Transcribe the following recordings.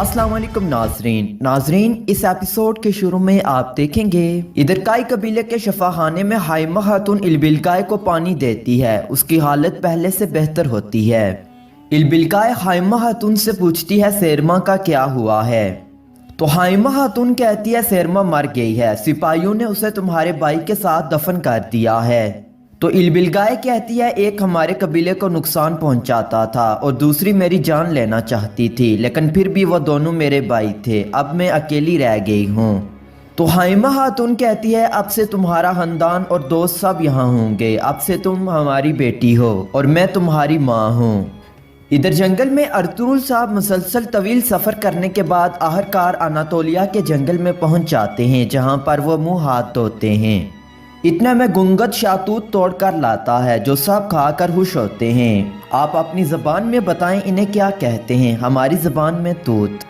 अस्सलाम वालेकुम नाजरीन, इस एपिसोड के शुरू में आप देखेंगे इदरकाई कबीले के शफाखाने में हाइमा खातून इलबिलगाय को पानी देती है। उसकी हालत पहले से बेहतर होती है। इलबिलगाय हाइमा खातून से पूछती है सेरमा का क्या हुआ है। तो हाइमा खातून कहती है सेरमा मर गई है, सिपाहियों ने उसे तुम्हारे भाई के साथ दफन कर दिया है। तो इलबिलगाय कहती है एक हमारे कबीले को नुकसान पहुंचाता था और दूसरी मेरी जान लेना चाहती थी, लेकिन फिर भी वो दोनों मेरे भाई थे। अब मैं अकेली रह गई हूँ। तो हाइमा खातून कहती है अब से तुम्हारा खानदान और दोस्त सब यहाँ होंगे। अब से तुम हमारी बेटी हो और मैं तुम्हारी माँ हूँ। इधर जंगल में अर्तुगरुल साहब मुसलसल तवील सफ़र करने के बाद आखिरकार अनातोलिया के जंगल में पहुँच जाते हैं, जहाँ पर वो मुँह हाथ धोते हैं। इतने में गुंगत शातूत तोड़कर लाता है, जो सब खाकर खुश होते हैं। आप अपनी ज़बान में बताएं इन्हें क्या कहते हैं। हमारी ज़बान में तूत।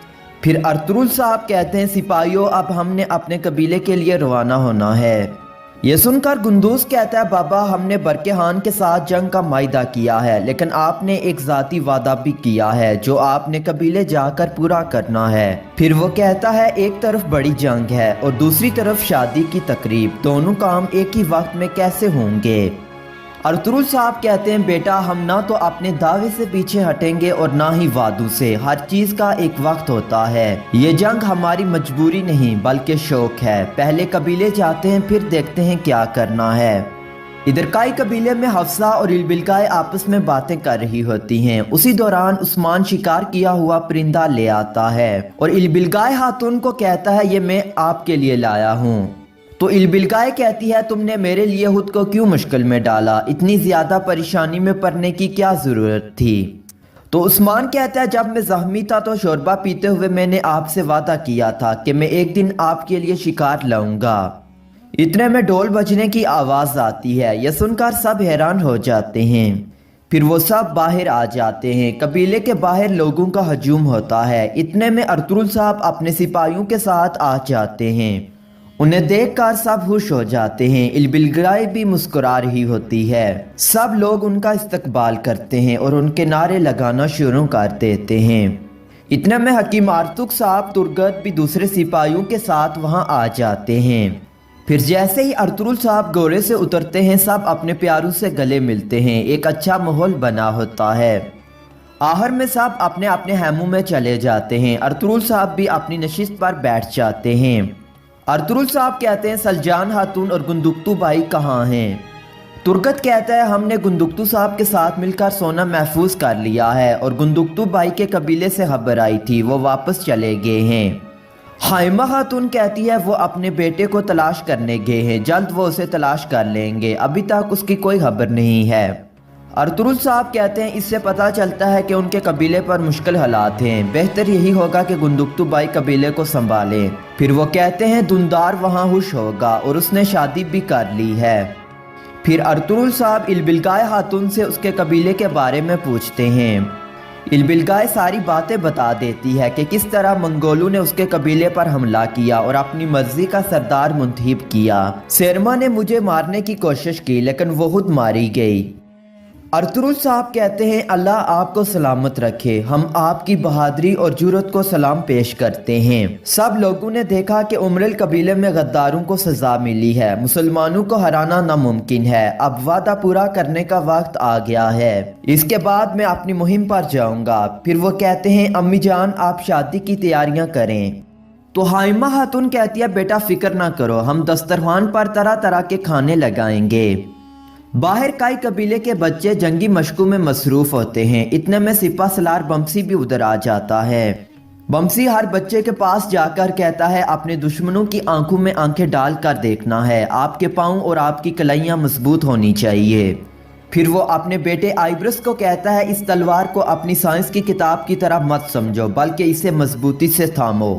फिर अर्तुगरुल साहब कहते हैं सिपाहियों अब हमने अपने कबीले के लिए रवाना होना है। ये सुनकर गुंदूस कहता है बाबा हमने बरके खान के साथ जंग का मायदा किया है, लेकिन आपने एक ज़ाती वादा भी किया है जो आपने कबीले जाकर पूरा करना है। फिर वो कहता है एक तरफ बड़ी जंग है और दूसरी तरफ शादी की तकरीब, दोनों काम एक ही वक्त में कैसे होंगे। अर्तुगरुल साहब कहते हैं बेटा हम ना तो अपने दावे से पीछे हटेंगे और ना ही वादों से। हर चीज़ का एक वक्त होता है। ये जंग हमारी मजबूरी नहीं बल्कि शौक है। पहले कबीले जाते हैं फिर देखते हैं क्या करना है। इदरकाई कबीले में हफ्सा और इलबिलगाय आपस में बातें कर रही होती हैं। उसी दौरान उस्मान शिकार किया हुआ परिंदा ले आता है और इलबिलगाय खातून को कहता है ये मैं आपके लिए लाया हूँ। तो इलबिलगाय कहती है तुमने मेरे लिए खुद को क्यों मुश्किल में डाला, इतनी ज़्यादा परेशानी में पड़ने की क्या ज़रूरत थी। तो उस्मान कहता है जब मैं ज़ख्मी था तो शोरबा पीते हुए मैंने आपसे वादा किया था कि मैं एक दिन आपके लिए शिकार लाऊंगा। इतने में ढोल बजने की आवाज़ आती है। यह सुनकर सब हैरान हो जाते हैं। फिर वो सब बाहर आ जाते हैं। कबीले के बाहर लोगों का हजूम होता है। इतने में अर्तुगरुल साहब अपने सिपाहियों के साथ आ जाते हैं। उन्हें देखकर सब खुश हो जाते हैं। इलबिलगाय भी मुस्कुरा रही होती है। सब लोग उनका इस्तकबाल करते हैं और उनके नारे लगाना शुरू कर देते हैं। इतने में हकीम आर्तुग साहब तुर्गत भी दूसरे सिपाहियों के साथ वहां आ जाते हैं। फिर जैसे ही अर्तुगरुल साहब घोड़े से उतरते हैं सब अपने प्यारों से गले मिलते हैं। एक अच्छा माहौल बना होता है। आखिर में सब अपने अपने हैमों में चले जाते हैं। अर्तुगरुल साहब भी अपनी नशिस्त पर बैठ जाते हैं। अर्तुगरुल साहब कहते हैं सलजान खातून और गुंदुक्तू भाई कहाँ हैं। तुर्गत कहता है हमने गुंदुक्तू साहब के साथ मिलकर सोना महफूज कर लिया है और गुंदुक्तू भाई के कबीले से खबर आई थी, वो वापस चले गए हैं। हाइमा खातून कहती है वो अपने बेटे को तलाश करने गए हैं, जल्द वो उसे तलाश कर लेंगे, अभी तक उसकी कोई खबर नहीं है। अर्तुगरुल साहब कहते हैं इससे पता चलता है कि उनके कबीले पर मुश्किल हालात हैं, बेहतर यही होगा कि गुंदुक्तू भाई कबीले को संभालें। फिर वो कहते हैं दुंदार वहाँ खुश होगा और उसने शादी भी कर ली है। फिर अर्तुगरुल साहब इलबिलगाय खातून से उसके कबीले के बारे में पूछते हैं। इलबिलगाय सारी बातें बता देती है कि किस तरह मंगोलों ने उसके कबीले पर हमला किया और अपनी मर्जी का सरदार मुंतखब किया। सेरमा ने मुझे मारने की कोशिश की लेकिन वो खुद मारी गई। अर्तुगरुल साहब कहते हैं अल्लाह आपको सलामत रखे, हम आपकी बहादुरी और जुर्रत को सलाम पेश करते हैं। सब लोगों ने देखा कि उमरल कबीले में गद्दारों को सजा मिली है, मुसलमानों को हराना नामुमकिन है। अब वादा पूरा करने का वक्त आ गया है, इसके बाद मैं अपनी मुहिम पर जाऊंगा। फिर वो कहते हैं अम्मी जान आप शादी की तैयारियां करें। तो हाइमा खातून कहती है बेटा फिक्र ना करो, हम दस्तरखान पर तरह तरह के खाने लगाएंगे। बाहर कई कबीले के बच्चे जंगी मशकों में मसरूफ होते हैं। इतने में सिपा सलार बमसी भी उधर आ जाता है। बमसी हर बच्चे के पास जाकर कहता है अपने दुश्मनों की आंखों में आंखें डाल कर देखना है, आपके पाँव और आपकी कलाइयाँ मजबूत होनी चाहिए। फिर वो अपने बेटे आइब्रस को कहता है इस तलवार को अपनी साइंस की किताब की तरह मत समझो बल्कि इसे मजबूती से थामो।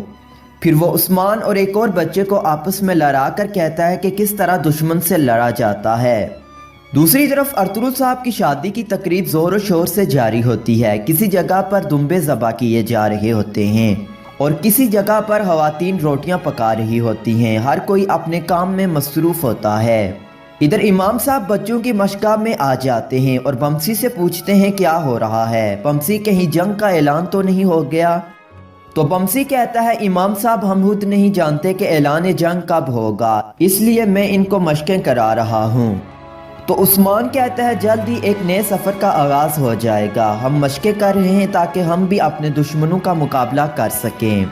फिर वो उस्मान और एक और बच्चे को आपस में लड़ा कर कहता है कि किस तरह दुश्मन से लड़ा जाता है। दूसरी तरफ अर्तुगरुल साहब की शादी की तकरीब जोर शोर से जारी होती है। किसी जगह पर दुम्बे ज़बा किए जा रहे होते हैं और किसी जगह पर खवातीन रोटियां पका रही होती हैं। हर कोई अपने काम में मसरूफ होता है। इधर इमाम साहब बच्चों की मशका में आ जाते हैं और बमसी से पूछते हैं क्या हो रहा है। बमसी कहीं जंग का ऐलान तो नहीं हो गया। تو بمسی کہتا ہے امام صاحب ہم خود نہیں جانتے کہ اعلان جنگ کب ہوگا، اس لیے میں ان کو مشقیں کرا رہا ہوں۔ تو عثمان کہتا ہے جلد ہی ایک نئے سفر کا آغاز ہو جائے گا، ہم مشقیں کر رہے ہیں تاکہ ہم بھی اپنے دشمنوں کا مقابلہ کر سکیں۔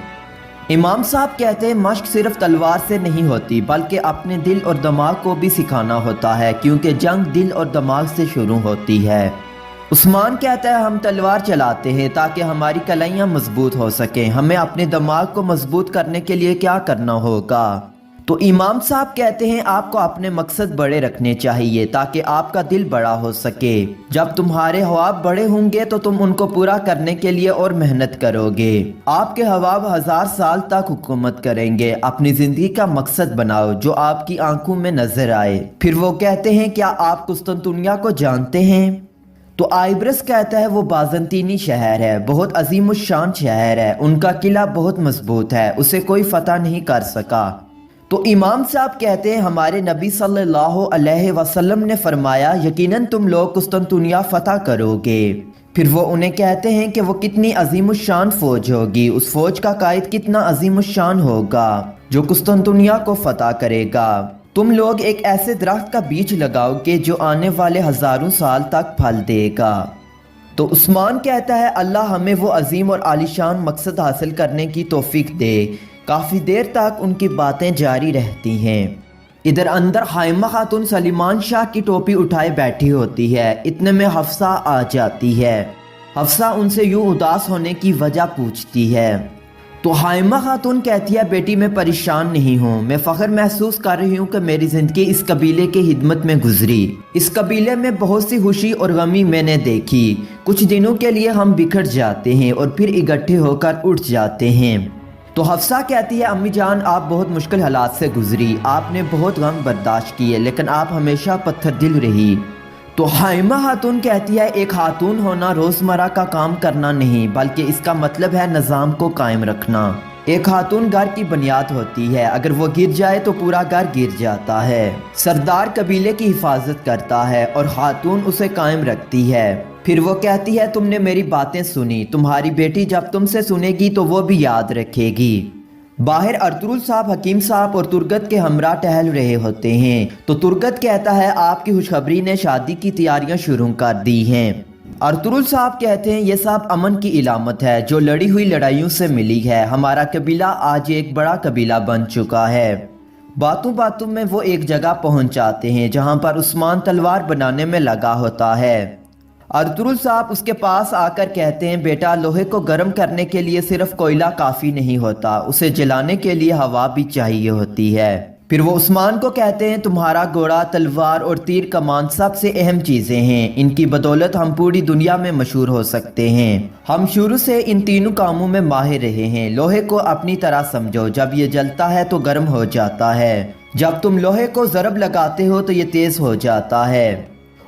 امام صاحب کہتے ہیں مشق صرف تلوار سے نہیں ہوتی بلکہ اپنے دل اور دماغ کو بھی سکھانا ہوتا ہے، کیونکہ جنگ دل اور دماغ سے شروع ہوتی ہے۔ عثمان کہتا ہے ہم تلوار چلاتے ہیں تاکہ ہماری کلائیاں مضبوط ہو سکیں، ہمیں اپنے دماغ کو مضبوط کرنے کے لیے کیا کرنا ہوگا؟ تو امام صاحب کہتے ہیں آپ کو اپنے مقصد بڑے رکھنے چاہیے تاکہ آپ کا دل بڑا ہو سکے۔ جب تمہارے خواب بڑے ہوں گے تو تم ان کو پورا کرنے کے لیے اور محنت کرو گے۔ آپ کے خواب 1000 سال تک حکومت کریں گے۔ اپنی زندگی کا مقصد بناؤ جو آپ کی آنکھوں میں نظر آئے۔ پھر وہ کہتے ہیں کیا آپ قسطنطنیہ کو جانتے ہیں؟ تو آئبرس کہتا ہے وہ بازنطینی شہر ہے، بہت عظیم الشان شہر ہے، ان کا قلعہ بہت مضبوط ہے، اسے کوئی فتح نہیں کر سکا۔ تو امام صاحب کہتے ہیں ہمارے نبی صلی اللہ علیہ وسلم نے فرمایا یقیناً تم لوگ قسطنطنیہ فتح کرو گے۔ پھر وہ انہیں کہتے ہیں کہ وہ کتنی عظیم الشان فوج ہوگی، اس فوج کا قائد کتنا عظیم الشان ہوگا جو قسطنطنیہ کو فتح کرے گا۔ تم لوگ ایک ایسے درخت کا بیج لگاؤ گے جو آنے والے ہزاروں سال تک پھل دے گا۔ تو عثمان کہتا ہے اللہ ہمیں وہ عظیم اور عالیشان مقصد حاصل کرنے کی توفیق دے۔ کافی دیر تک ان کی باتیں جاری رہتی ہیں۔ ادھر اندر حائمہ خاتون سلیمان شاہ کی ٹوپی اٹھائے بیٹھی ہوتی ہے، اتنے میں حفصہ آ جاتی ہے۔ حفصہ ان سے یوں اداس ہونے کی وجہ پوچھتی ہے۔ تو حائمہ خاتون کہتی ہے بیٹی میں پریشان نہیں ہوں، میں فخر محسوس کر رہی ہوں کہ میری زندگی اس قبیلے کی خدمت میں گزری۔ اس قبیلے میں بہت سی خوشی اور غمی میں نے دیکھی، کچھ دنوں کے لیے ہم بکھر جاتے ہیں اور پھر اکٹھے ہو کر اٹھ جاتے ہیں۔ تو حفصہ کہتی ہے امی جان آپ بہت مشکل حالات سے گزری، آپ نے بہت غم برداشت کیے لیکن آپ ہمیشہ پتھر دل رہی۔ تو حائمہ خاتون کہتی ہے ایک خاتون ہونا روزمرہ کا کام کرنا نہیں بلکہ اس کا مطلب ہے نظام کو قائم رکھنا۔ ایک خاتون گھر کی بنیاد ہوتی ہے، اگر وہ گر جائے تو پورا گھر گر جاتا ہے۔ سردار قبیلے کی حفاظت کرتا ہے اور خاتون اسے قائم رکھتی ہے۔ پھر وہ کہتی ہے تم نے میری باتیں سنی، تمہاری بیٹی جب تم سے سنے گی تو وہ بھی یاد رکھے گی۔ باہر ارطغرل صاحب حکیم صاحب اور ترگت کے ہمراہ ٹہل رہے ہوتے ہیں تو ترگت کہتا ہے آپ کی خوشخبری نے شادی کی تیاریاں شروع کر دی ہیں۔ ارطغرل صاحب کہتے ہیں یہ سب امن کی علامت ہے جو لڑی ہوئی لڑائیوں سے ملی ہے، ہمارا قبیلہ آج ایک بڑا قبیلہ بن چکا ہے۔ باتوں باتوں میں وہ ایک جگہ پہنچ جاتے ہیں جہاں پر عثمان تلوار بنانے میں لگا ہوتا ہے۔ ارطغرل صاحب اس کے پاس آ کر کہتے ہیں بیٹا لوہے کو گرم کرنے کے لیے صرف کوئلہ کافی نہیں ہوتا، اسے جلانے کے لیے ہوا بھی چاہیے ہوتی ہے۔ پھر وہ عثمان کو کہتے ہیں تمہارا گھوڑا، تلوار اور تیر کمان سب سے اہم چیزیں ہیں، ان کی بدولت ہم پوری دنیا میں مشہور ہو سکتے ہیں۔ ہم شروع سے ان تینوں کاموں میں ماہر رہے ہیں۔ لوہے کو اپنی طرح سمجھو، جب یہ جلتا ہے تو گرم ہو جاتا ہے، جب تم لوہے کو ضرب لگاتے ہو تو یہ تیز ہو جاتا ہے۔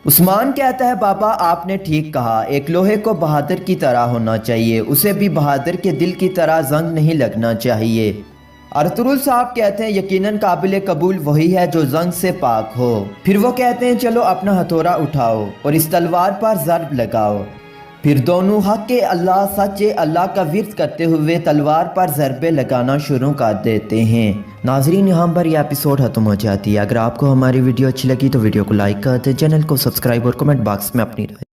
عثمان کہتا ہے بابا آپ نے ٹھیک کہا، ایک لوہے کو بہادر کی طرح ہونا چاہیے، اسے بھی بہادر کے دل کی طرح زنگ نہیں لگنا چاہیے۔ ارطغرل صاحب کہتے ہیں یقیناً قابل قبول وہی ہے جو زنگ سے پاک ہو۔ پھر وہ کہتے ہیں چلو اپنا ہتھوڑا اٹھاؤ اور اس تلوار پر ضرب لگاؤ۔ پھر دونوں حق کے اللہ سچے اللہ کا ورد کرتے ہوئے تلوار پر ضربے لگانا شروع کر دیتے ہیں۔ ناظرین یہاں پر یہ ایپیسوڈ ختم ہو جاتی ہے۔ اگر آپ کو ہماری ویڈیو اچھی لگی تو ویڈیو کو لائک کر دیں، چینل کو سبسکرائب اور کمنٹ باکس میں اپنی رائے